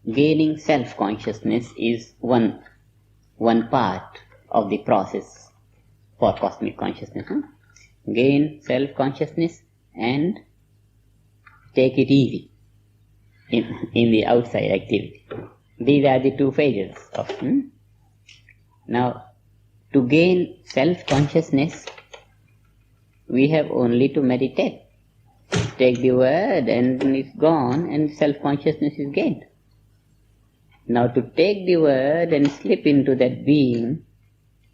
gaining self-consciousness is one part of the process for cosmic consciousness. Gain self-consciousness and take it easy in the outside activity. These are the two phases of. Now, to gain self-consciousness, we have only to meditate. Take the word and it's gone and self-consciousness is gained. Now to take the word and slip into that being,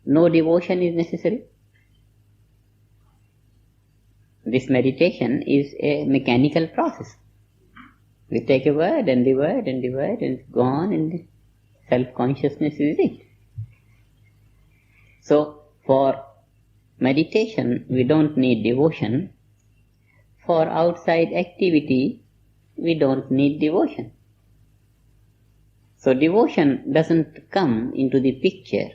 no devotion is necessary. This meditation is a mechanical process. We take a word and the word and the word and it's gone and self-consciousness is it. So for meditation we don't need devotion. For outside activity we don't need devotion. So devotion doesn't come into the picture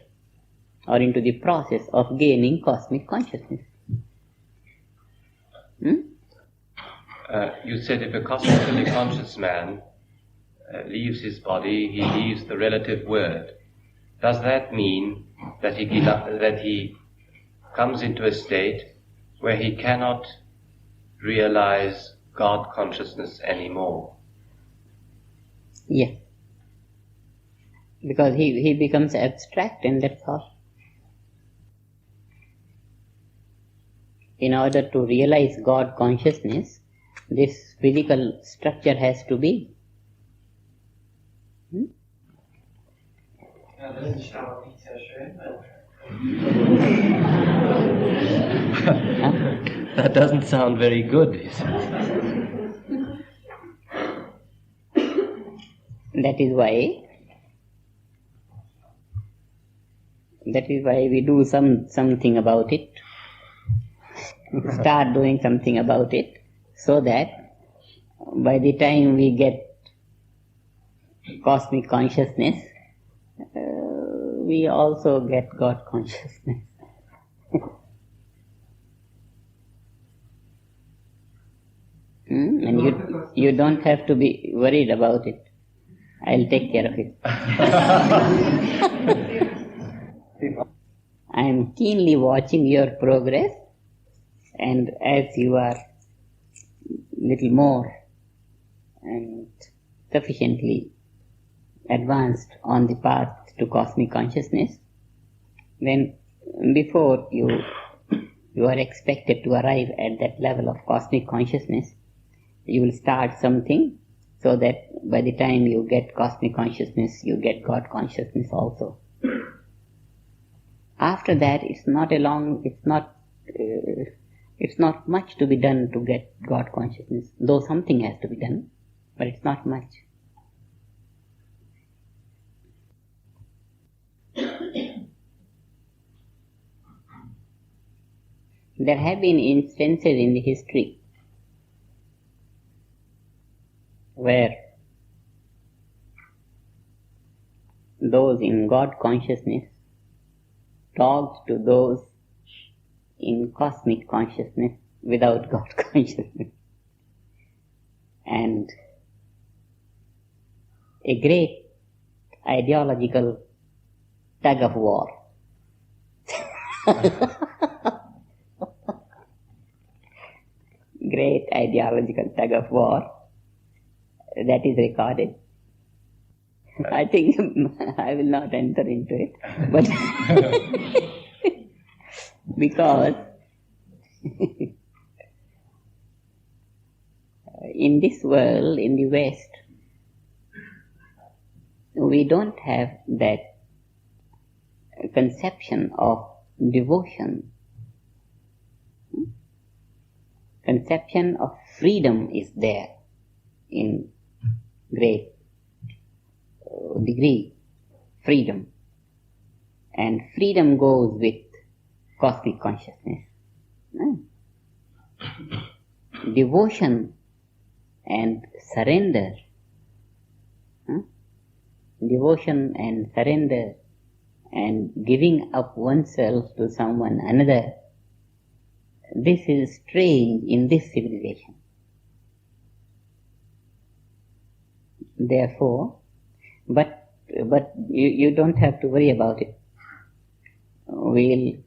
or into the process of gaining cosmic consciousness. You said if a cosmically conscious man leaves his body, he leaves the relative word. Does that mean that he comes into a state where he cannot realize God consciousness anymore? Yes. Because he becomes abstract and that's all. In order to realize God consciousness, this physical structure has to be. That doesn't sound very good. That is why we do something about it. Start doing something about it, so that by the time we get cosmic consciousness, we also get God consciousness. And you don't have to be worried about it. I'll take care of it. I am keenly watching your progress, and as you are little more and sufficiently advanced on the path to cosmic consciousness, then before you are expected to arrive at that level of cosmic consciousness, you will start something so that by the time you get cosmic consciousness, you get God consciousness also. After that, it's not much to be done to get God consciousness, though something has to be done, but it's not much. There have been instances in the history where those in God consciousness talked to those in cosmic consciousness without God consciousness. And a great ideological tug of war. Great ideological tug of war that is recorded. I think I will not enter into it, but because in this world, in the West, we don't have that conception of devotion. Conception of freedom is there in great degree. Freedom. And freedom goes with cosmic consciousness. Devotion and surrender. Devotion and surrender and giving up oneself to someone another. This is strange in this civilization. Therefore, But you don't have to worry about it. We'll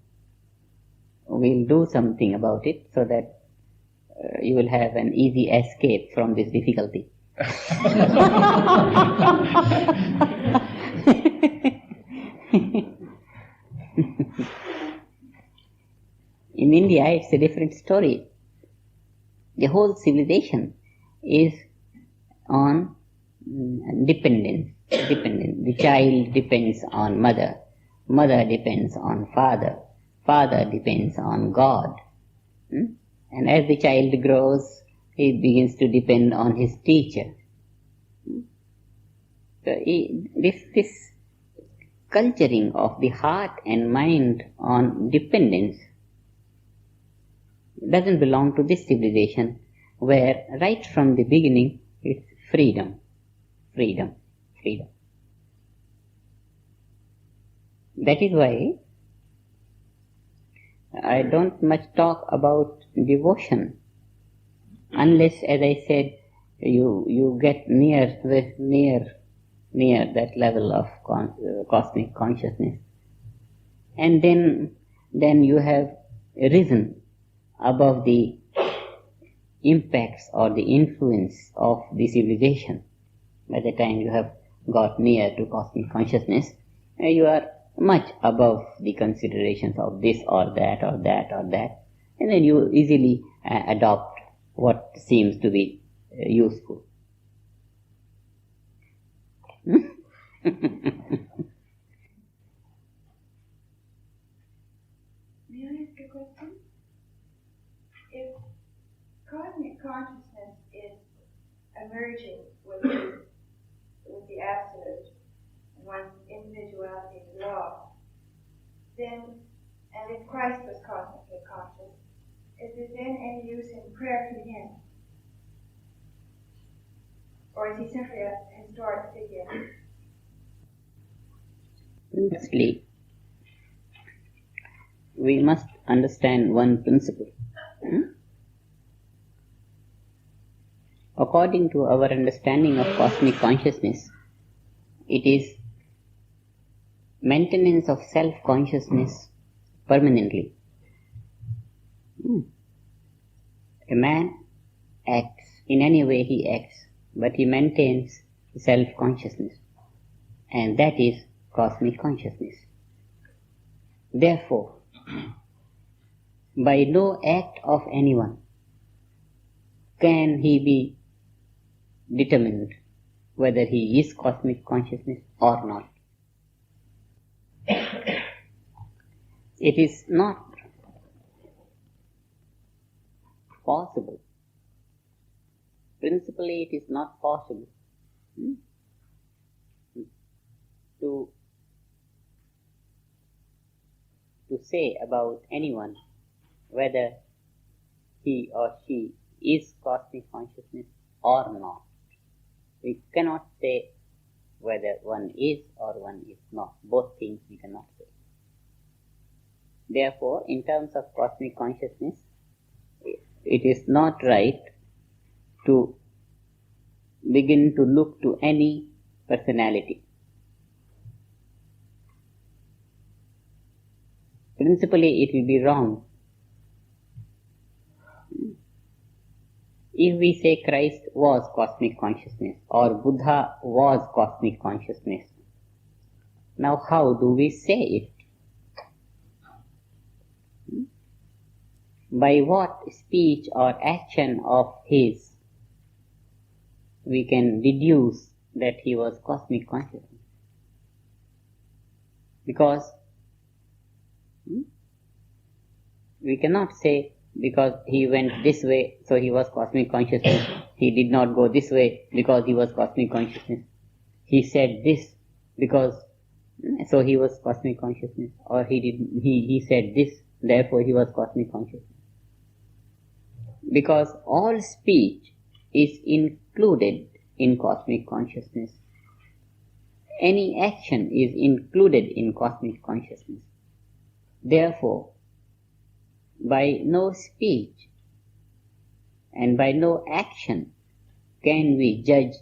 do something about it so that you will have an easy escape from this difficulty. In India, it's a different story. The whole civilization is on dependence. The child depends on mother. Mother depends on father. Father depends on God. And as the child grows, he begins to depend on his teacher. So this culturing of the heart and mind on dependence doesn't belong to this civilization, where right from the beginning it's freedom. That is why I don't much talk about devotion unless, as I said, you get near that level of cosmic consciousness, and then you have risen above the impacts or the influence of the civilization. By the time you have got near to cosmic consciousness, you are much above the considerations of this or that or that or that, and then you easily adopt what seems to be useful. May I ask a question? If cosmic consciousness is emerging with the absolute, and one's individuality is lost, then, and if Christ was cosmically conscious, is there then any use in prayer to him? Or is he simply a historic figure? Firstly, we must understand one principle. According to our understanding of cosmic consciousness, it is maintenance of self-consciousness permanently. A man acts, in any way he acts, but he maintains self-consciousness, and that is cosmic consciousness. Therefore, by no act of anyone can he be determined whether he is cosmic consciousness or not. It is not possible. Principally, it is not possible to say about anyone whether he or she is cosmic consciousness or not. We cannot say whether one is or one is not. Both things we cannot say. Therefore, in terms of cosmic consciousness, it is not right to begin to look to any personality. Principally, it will be wrong. If we say Christ was cosmic consciousness or Buddha was cosmic consciousness, now how do we say it? By what speech or action of his we can deduce that he was cosmic consciousness? Because we cannot say because he went this way, so he was cosmic consciousness. He did not go this way because he was cosmic consciousness. He said this because so he was cosmic consciousness, or he said this, therefore he was cosmic consciousness. Because all speech is included in cosmic consciousness. Any action is included in cosmic consciousness. Therefore, by no speech and by no action can we judge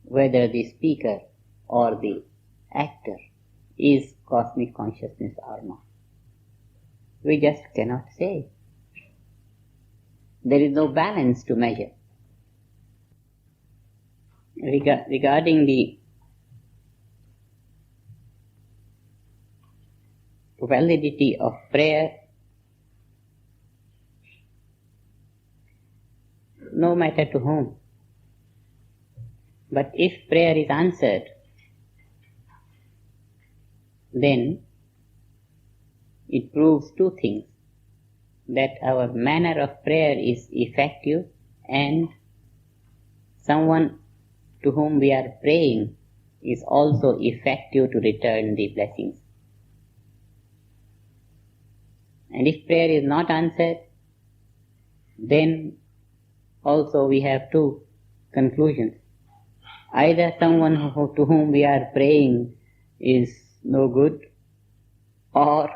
whether the speaker or the actor is cosmic consciousness or not. We just cannot say. There is no balance to measure. Regarding the validity of prayer, no matter to whom, but if prayer is answered, then it proves two things: that our manner of prayer is effective, and someone to whom we are praying is also effective to return the blessings. And if prayer is not answered, then also we have two conclusions. Either someone to whom we are praying is no good, or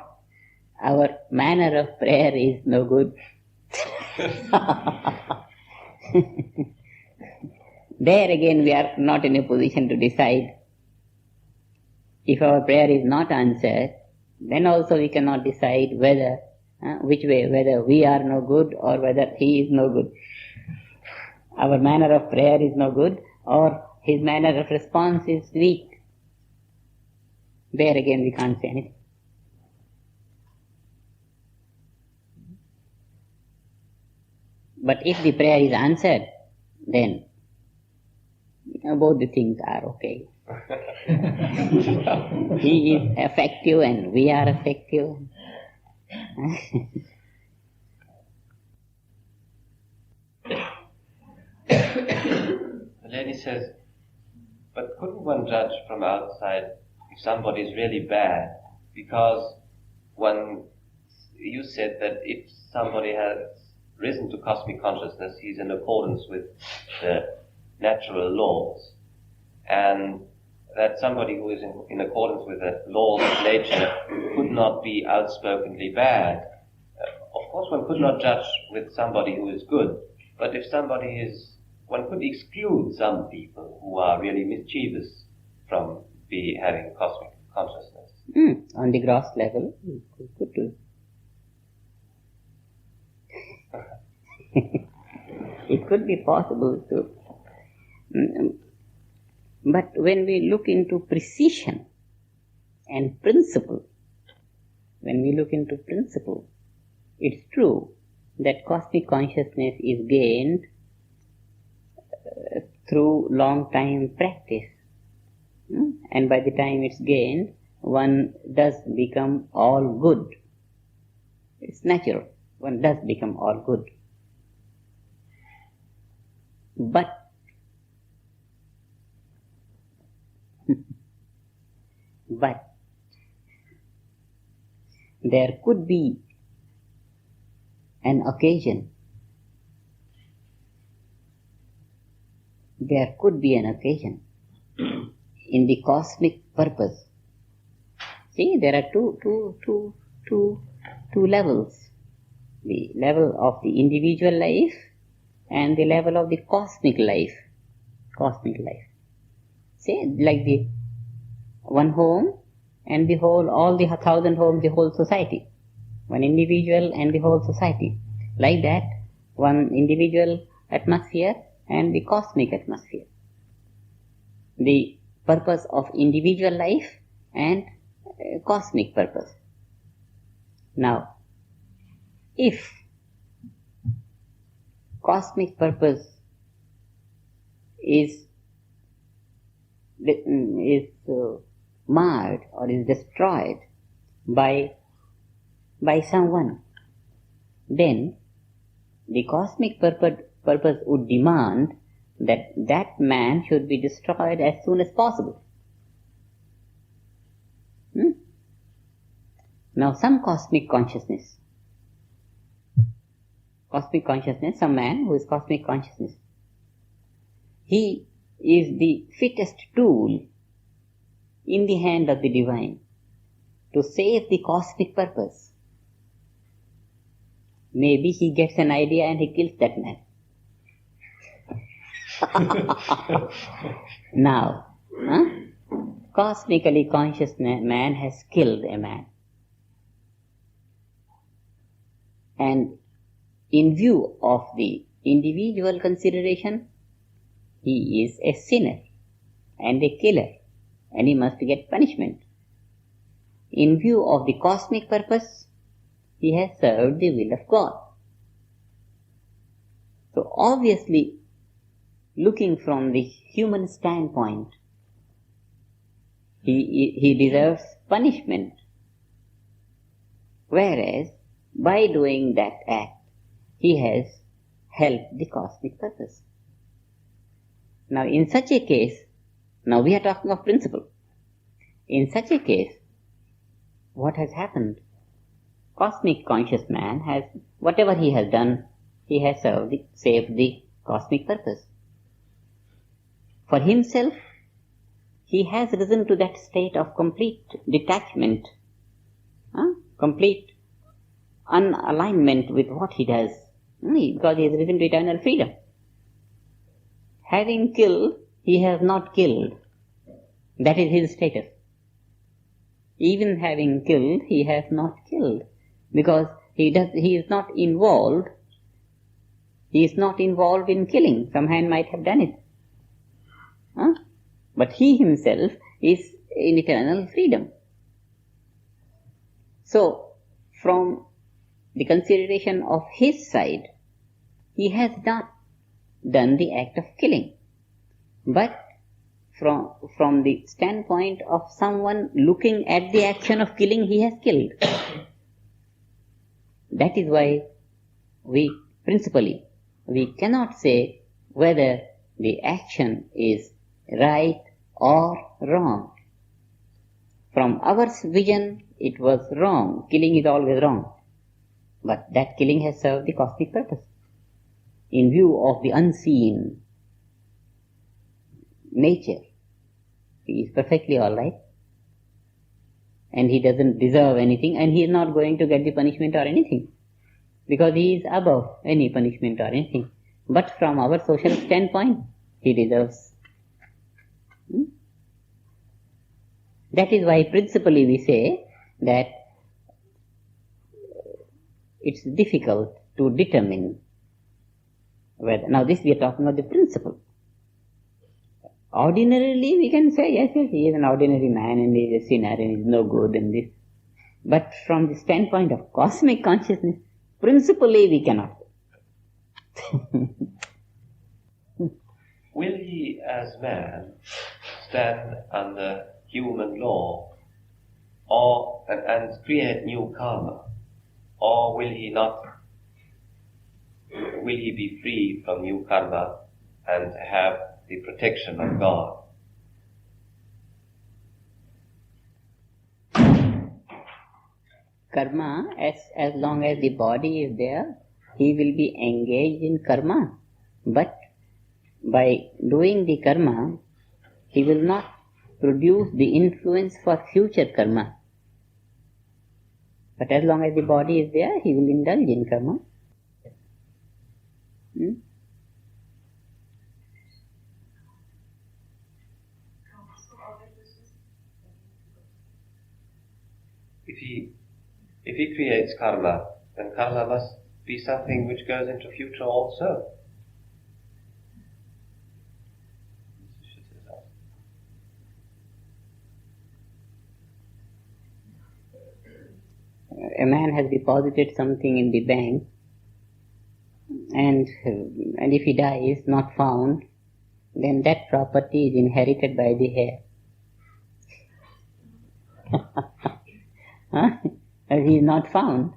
our manner of prayer is no good. There again we are not in a position to decide. If our prayer is not answered, then also we cannot decide whether, which way, whether we are no good or whether he is no good. Our manner of prayer is no good, or his manner of response is weak. There again we can't say anything. But if the prayer is answered, then both the things are okay. He is effective and we are effective. The lady says, but couldn't one judge from outside if somebody is really bad? Because you said that if somebody has risen to cosmic consciousness, he's in accordance with the natural laws, and that somebody who is in accordance with the laws of nature could not be outspokenly bad. Of course, one could not judge with somebody who is good, but if somebody is, one could exclude some people who are really mischievous from having cosmic consciousness. On the gross level, we could do. It could be possible to. But when we look into precision and principle, it's true that cosmic consciousness is gained through long time practice. And by the time it's gained, one does become all good. It's natural. One does become all good. But there could be an occasion. There could be an occasion in the cosmic purpose. See, there are two levels. The level of the individual life and the level of the cosmic life. See, like the one home and the whole, all the 1,000 homes, the whole society. One individual and the whole society. Like that, one individual atmosphere and the cosmic atmosphere. The purpose of individual life and cosmic purpose. Now, if cosmic purpose is marred or is destroyed by someone, then the cosmic purpose would demand that man should be destroyed as soon as possible. Now some cosmic consciousness, some man who is cosmic consciousness, he is the fittest tool in the hand of the divine to save the cosmic purpose. Maybe he gets an idea and he kills that man. Now, cosmically conscious man has killed a man. And in view of the individual consideration, he is a sinner and a killer, and he must get punishment. In view of the cosmic purpose, he has served the will of God. So obviously, looking from the human standpoint, he deserves punishment. Whereas, by doing that act, he has helped the cosmic purpose. Now, in such a case, now we are talking of principle. In such a case, what has happened? Cosmic conscious man has, whatever he has done, he has saved the cosmic purpose. For himself, he has risen to that state of complete detachment, complete unalignment with what he does, because he has risen to eternal freedom. Having killed, he has not killed. That is his status. Even having killed, he has not killed, because he is not involved. He is not involved in killing. Some hand might have done it. But he himself is in eternal freedom. So, from the consideration of his side, he has not done the act of killing. But from the standpoint of someone looking at the action of killing, he has killed. That is why we cannot say whether the action is right or wrong. From our vision, it was wrong. Killing is always wrong. But that killing has served the cosmic purpose. In view of the unseen nature, he is perfectly alright. And he doesn't deserve anything, and he is not going to get the punishment or anything, because he is above any punishment or anything. But from our social standpoint, he deserves. That is why principally we say that it's difficult to determine whether. Now this we are talking about the principle. Ordinarily we can say, yes, he is an ordinary man and he is a sinner and he is no good and this. But from the standpoint of cosmic consciousness, principally we cannot. Will he, as man, stand under human law and create new karma? Or will he not? Will he be free from new karma and have the protection of God? Karma, as long as the body is there, he will be engaged in karma. But by doing the karma, he will not produce the influence for future karma. But as long as the body is there, he will indulge in karma. If he creates karma, then karma must be something which goes into future also. A man has deposited something in the bank, and if he dies not found, then that property is inherited by the heir. As he is not found,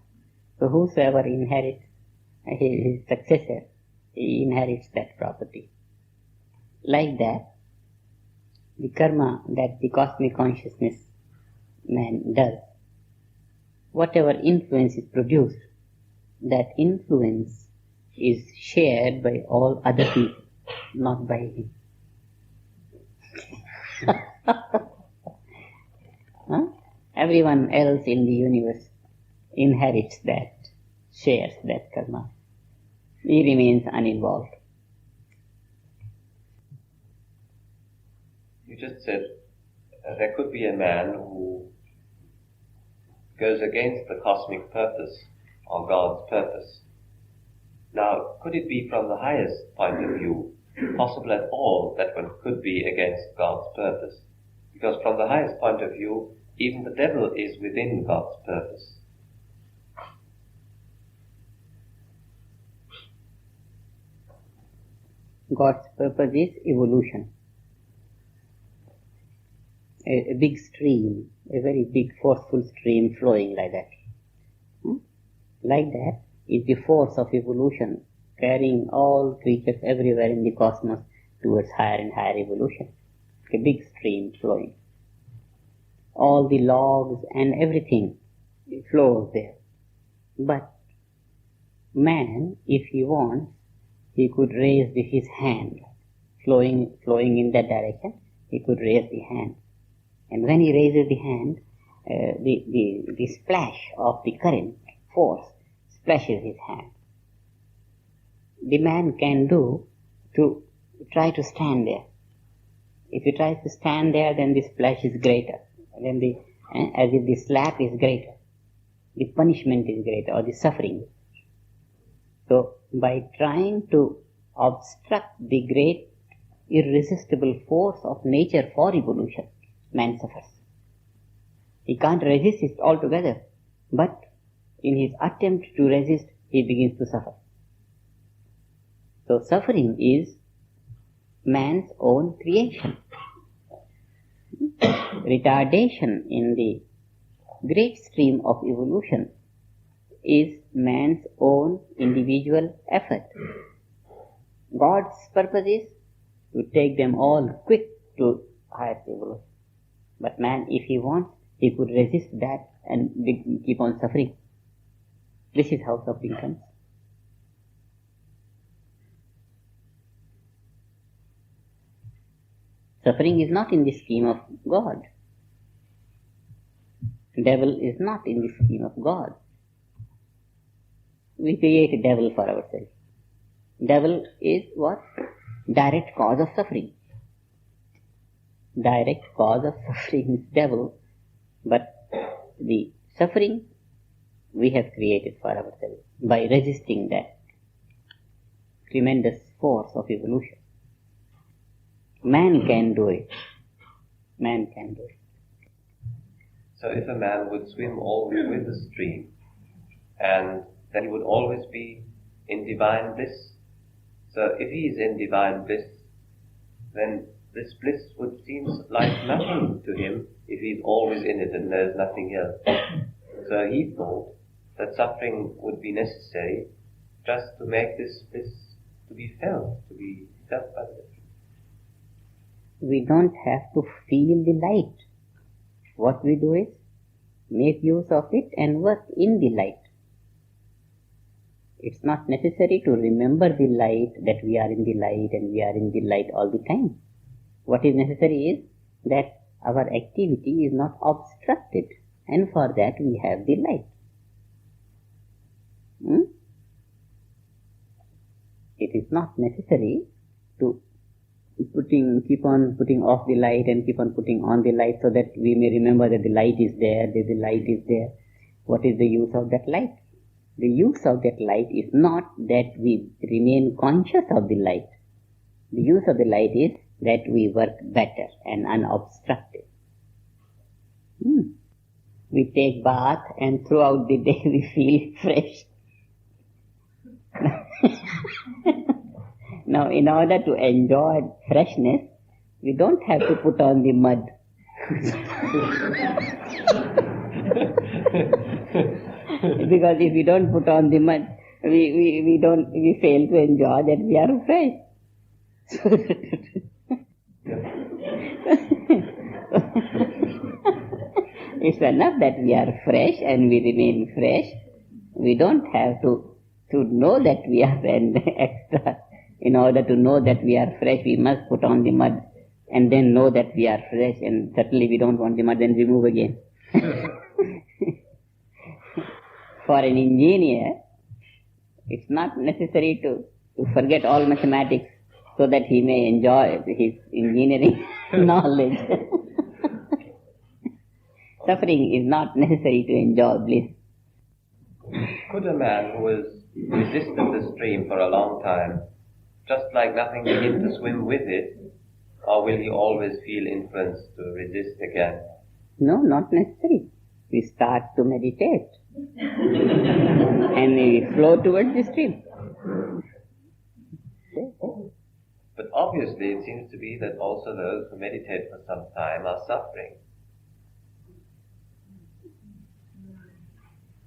so whosoever inherits, his successor, he inherits that property. Like that, the karma that the cosmic consciousness man does, whatever influence is produced, that influence is shared by all other people, not by him. Everyone else in the universe inherits that, shares that karma. He remains uninvolved. You just said there could be a man who goes against the cosmic purpose or God's purpose. Now, could it be from the highest point of view possible at all that one could be against God's purpose? Because from the highest point of view, even the devil is within God's purpose. God's purpose is evolution. A big stream, a very big forceful stream flowing like that. Like that is the force of evolution, carrying all creatures everywhere in the cosmos towards higher and higher evolution. A big stream flowing. All the logs and everything flows there. But man, if he wants, he could raise his hand, flowing in that direction. He could raise the hand, and when he raises the hand, the splash of the current force splashes his hand. The man can do to try to stand there. If he tries to stand there, then the splash is greater. Then as if the slap is greater, the punishment is greater, or the suffering. So, by trying to obstruct the great irresistible force of nature for evolution, man suffers. He can't resist it altogether, but in his attempt to resist, he begins to suffer. So, suffering is man's own creation. Retardation in the great stream of evolution is man's own individual effort. God's purpose is to take them all quick to higher evolution. But man, if he wants, he could resist that and keep on suffering. This is how suffering comes. Suffering is not in the scheme of God. Devil is not in the scheme of God. We create a devil for ourselves. Devil is what? Direct cause of suffering. Direct cause of suffering is devil, but the suffering we have created for ourselves by resisting that tremendous force of evolution. Man can do it. Man can do it. So if a man would swim always with the stream, and then he would always be in divine bliss. So if he is in divine bliss, then this bliss would seem like nothing to him if he's always in it and there's nothing else. So he thought that suffering would be necessary just to make this bliss to be felt by the. We don't have to feel the light. What we do is make use of it and work in the light. It's not necessary to remember the light, that we are in the light and we are in the light all the time. What is necessary is that our activity is not obstructed, and for that we have the light. It is not necessary to keep on putting off the light and keep on putting on the light so that we may remember that the light is there, that the light is there. What is the use of that light? The use of that light is not that we remain conscious of the light. The use of the light is that we work better and unobstructed. We take bath and throughout the day we feel fresh. Now, in order to enjoy freshness, we don't have to put on the mud. Because if we don't put on the mud, we fail to enjoy that we are fresh. It's enough that we are fresh and we remain fresh. We don't have to know that we are an extra. In order to know that we are fresh, we must put on the mud and then know that we are fresh, and certainly we don't want the mud, then remove again. For an engineer, it's not necessary to forget all mathematics so that he may enjoy his engineering knowledge. Suffering is not necessary to enjoy bliss. Could a man who has resisted the stream for a long time, just like nothing, begin to swim with it, or will he always feel influence to resist again? No, not necessary. We start to meditate and we flow towards the stream. But obviously it seems to be that also those who meditate for some time are suffering.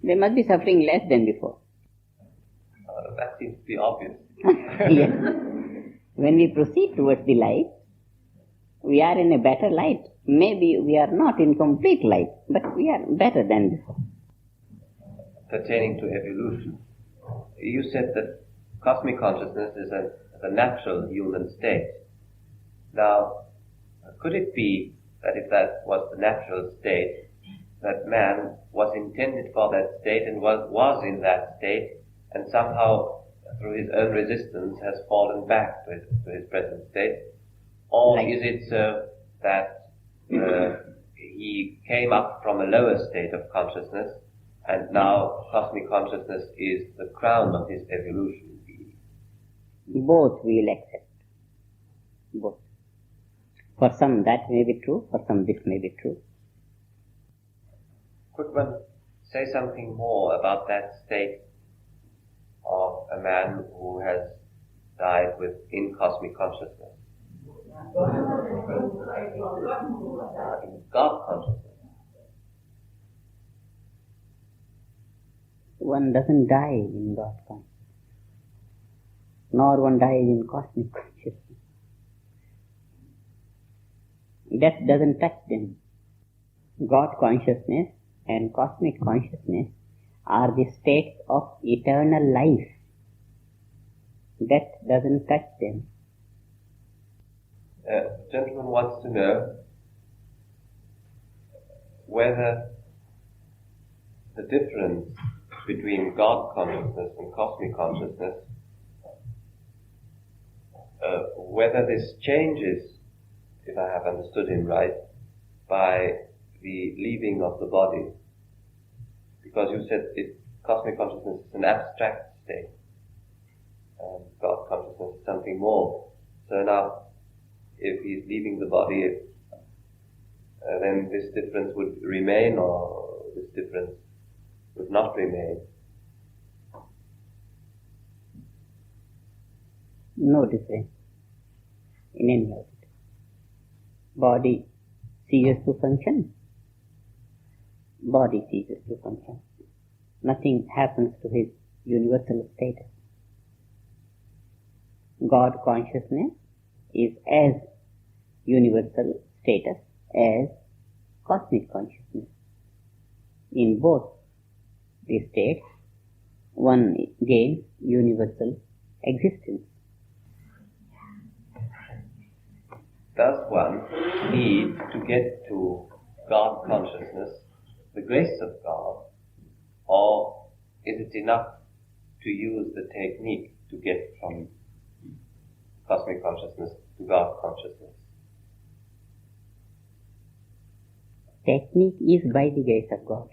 They must be suffering less than before. That seems to be obvious. Yes. When we proceed towards the light, we are in a better light. Maybe we are not in complete light, but we are better than before. Pertaining to evolution, you said that cosmic consciousness is a natural human state. Now, could it be that if that was the natural state, that man was intended for that state and was in that state, and somehow through his own resistance has fallen back to his present state? Or Right. is it so that he came up from a lower state of consciousness and now cosmic consciousness is the crown of his evolution? Both we will accept. Both. For some that may be true, for some this may be true. Could one say something more about that state of a man who has died in cosmic consciousness? In God consciousness. One doesn't die in God consciousness, nor one dies in cosmic consciousness. Death doesn't touch them. God consciousness and cosmic consciousness are the states of eternal life. Death doesn't touch them. Gentleman wants to know whether the difference between God consciousness and cosmic consciousness, whether this changes, if I have understood him right, by the leaving of the body. Because you said cosmic consciousness is an abstract state, and God consciousness is something more. So now, if he's leaving the body, then this difference would remain, or this difference would not remain. No difference in any of it. Body ceases to function. Body ceases to function. Nothing happens to his universal status. God consciousness is as universal status as cosmic consciousness. In both these states, one gains universal existence. Does one need to get to God consciousness, the grace of God, or is it enough to use the technique to get from cosmic consciousness to God consciousness? Technique is by the grace of God.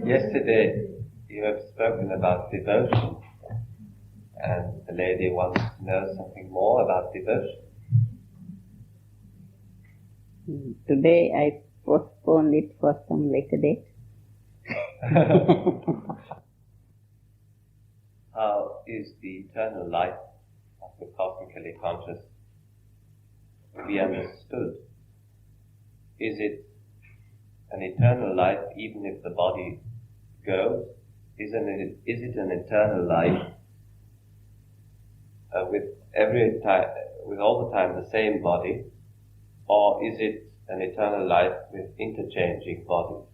Yesterday you have spoken about devotion, and the lady wants to know something more about devotion. Today I postponed it for some later date. How is the eternal life of the cosmically conscious to be understood? Is it an eternal life even if the body goes? Is it an eternal life with all the time the same body, or is it an eternal life with interchanging bodies?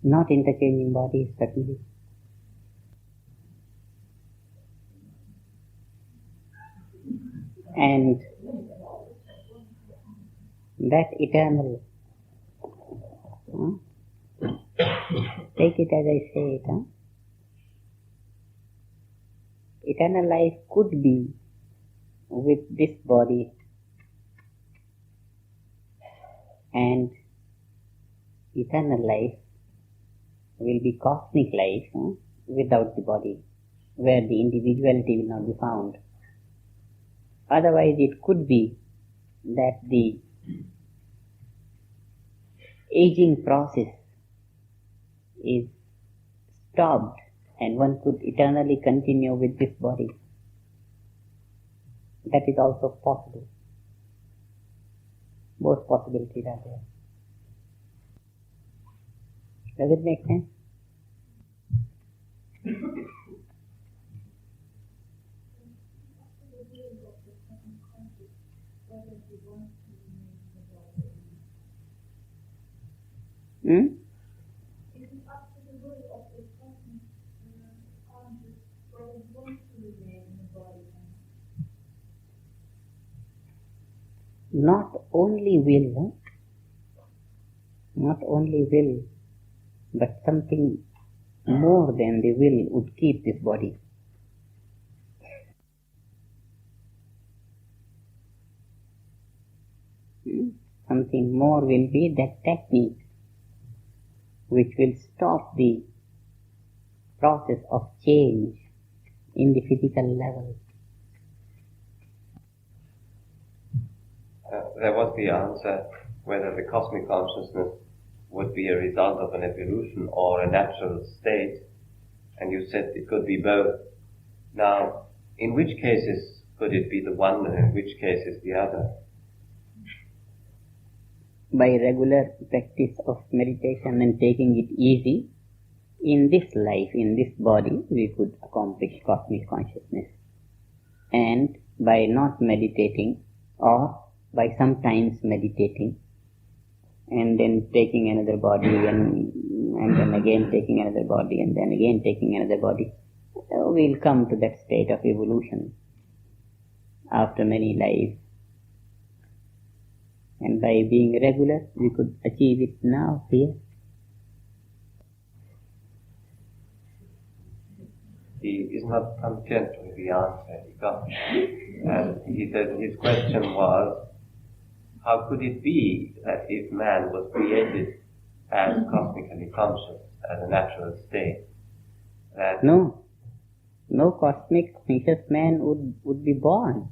Not interchanging bodies, certainly. And that eternal, take it as I say it, eternal life could be with this body and eternal life will be cosmic life without the body, where the individuality will not be found. Otherwise it could be that the aging process is stopped and one could eternally continue with this body. That is also possible. Both possibilities are there. Does it make sense? Hmm? Not only will, but something more than the will would keep this body. Something more will be that technique which will stop the process of change in the physical level. There was the answer whether the cosmic consciousness would be a result of an evolution or a natural state, and you said it could be both. Now, in which cases could it be the one and in which cases the other? By regular practice of meditation and taking it easy, in this life, in this body, we could accomplish cosmic consciousness. And by not meditating, or by sometimes meditating, and then taking another body, and then again taking another body, and then again taking another body, we'll come to that state of evolution after many lives. And by being regular, we could achieve it now, here. He is not content with the answer he got. And he said his question was, how could it be that if man was created as cosmically conscious, as a natural state, that... No cosmic conscious man would be born.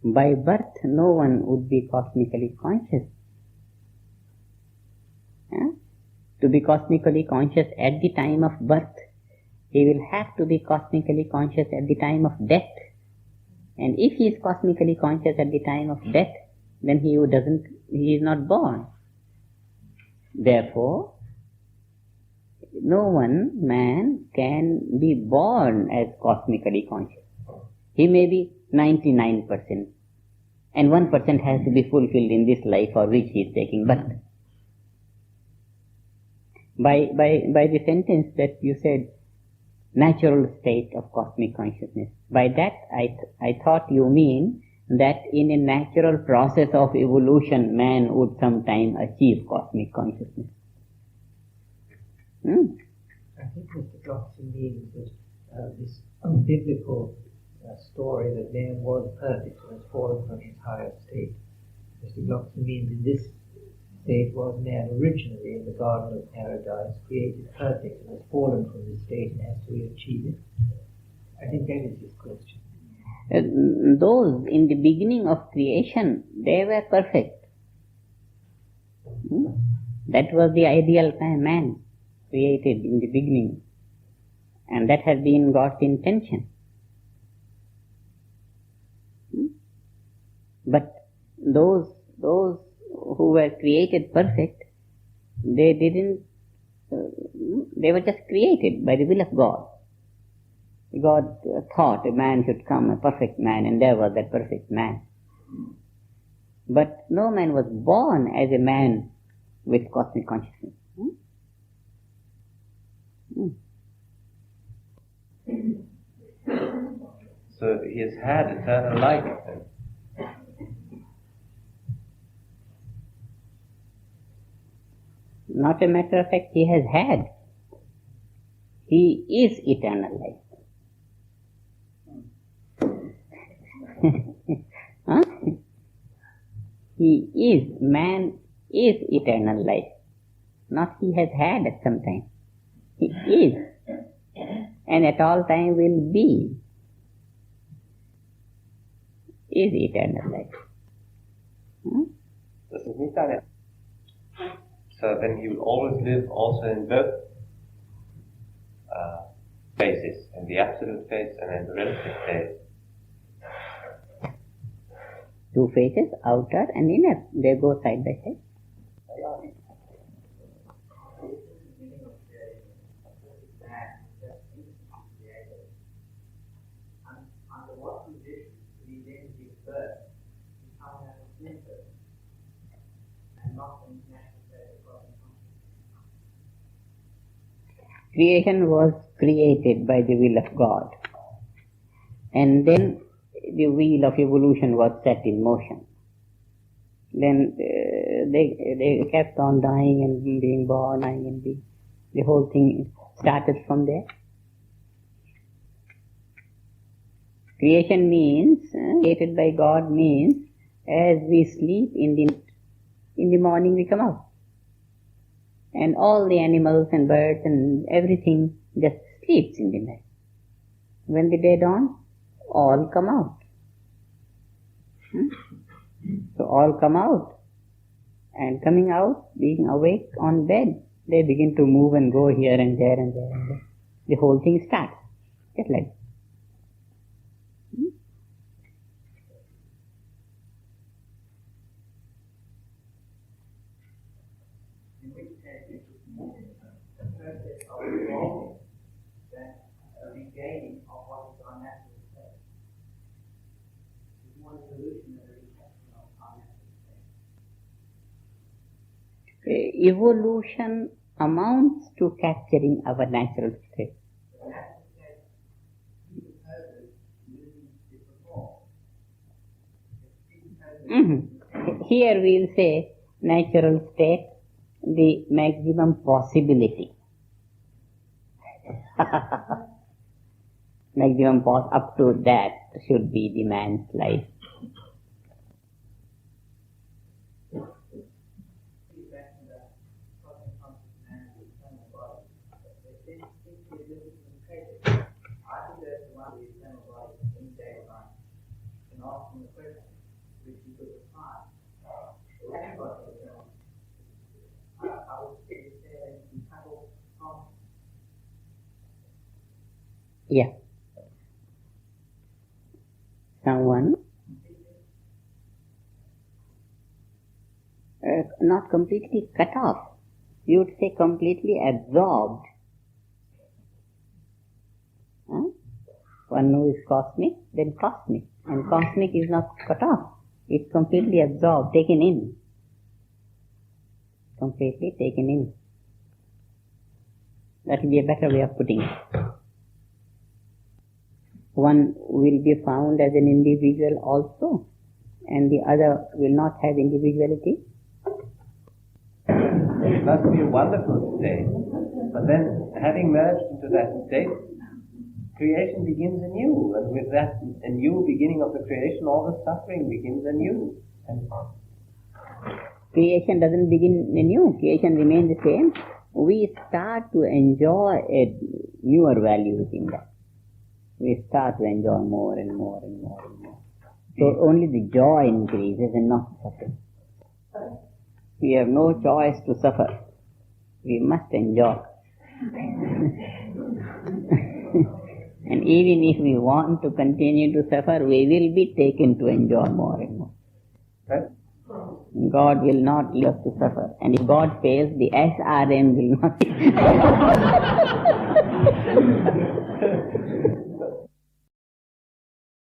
By birth, no one would be cosmically conscious. To be cosmically conscious at the time of birth, he will have to be cosmically conscious at the time of death. And if he is cosmically conscious at the time of death, then he is not born. Therefore, no one man can be born as cosmically conscious. He may be 99%, and 1% has to be fulfilled in this life for which he is taking birth. By the sentence that you said, natural state of cosmic consciousness, by that I thought you mean that in a natural process of evolution, man would sometime achieve cosmic consciousness. I think Mr. Glockson means that this biblical story that man was perfect and has fallen from his higher state. Mr. Glockson means in this state was man originally in the Garden of Paradise, created perfect and has fallen from this state and has to achieve it. I think that is his question. Those in the beginning of creation, they were perfect. That was the ideal man created in the beginning, and that has been God's intention. But those who were created perfect, they were just created by the will of God. God thought a man should come, a perfect man, and there was that perfect man. But no man was born as a man with cosmic consciousness. So he has had eternal life then. Not a matter of fact, he has had. He is eternal life. He is. Man is eternal life. Not he has had at some time. He is. And at all time will be. Is eternal life. Das ist nicht eine. So then he will always live also in both phases, in the absolute phase and in the relative phase. Two phases, outer and inner. They go side by side. Creation was created by the will of God, and then the wheel of evolution was set in motion. Then they kept on dying and being born, dying and being. The whole thing started from there. Creation means, created by God means, as we sleep in the morning we come out. And all the animals and birds and everything just sleeps in the night. When the day dawns, all come out. So all come out. And coming out, being awake on bed, they begin to move and go here and there and there and there. The whole thing starts. Just like that. Regaining of what is our natural state. It's more evolution than a reception of our natural state. Evolution amounts to capturing our natural state. The natural state, even purpose, moving different forms. Here we will say natural state, the maximum possibility. Maximum up to that should be the man's life. Yeah. Someone not completely cut off. You would say completely absorbed. One who is cosmic, then cosmic. And cosmic is not cut off. It's completely absorbed, taken in. Completely taken in. That will be a better way of putting it. One will be found as an individual also, and the other will not have individuality. It must be a wonderful state. But then, having merged into that state, creation begins anew. And with that a new beginning of the creation, all the suffering begins anew. Creation doesn't begin anew. Creation remains the same. We start to enjoy newer values in that. We start to enjoy more and more and more and more. So only the joy increases and not suffering. We have no choice to suffer. We must enjoy. And even if we want to continue to suffer, we will be taken to enjoy more and more. God will not leave us to suffer. And if God fails, the SRM will not.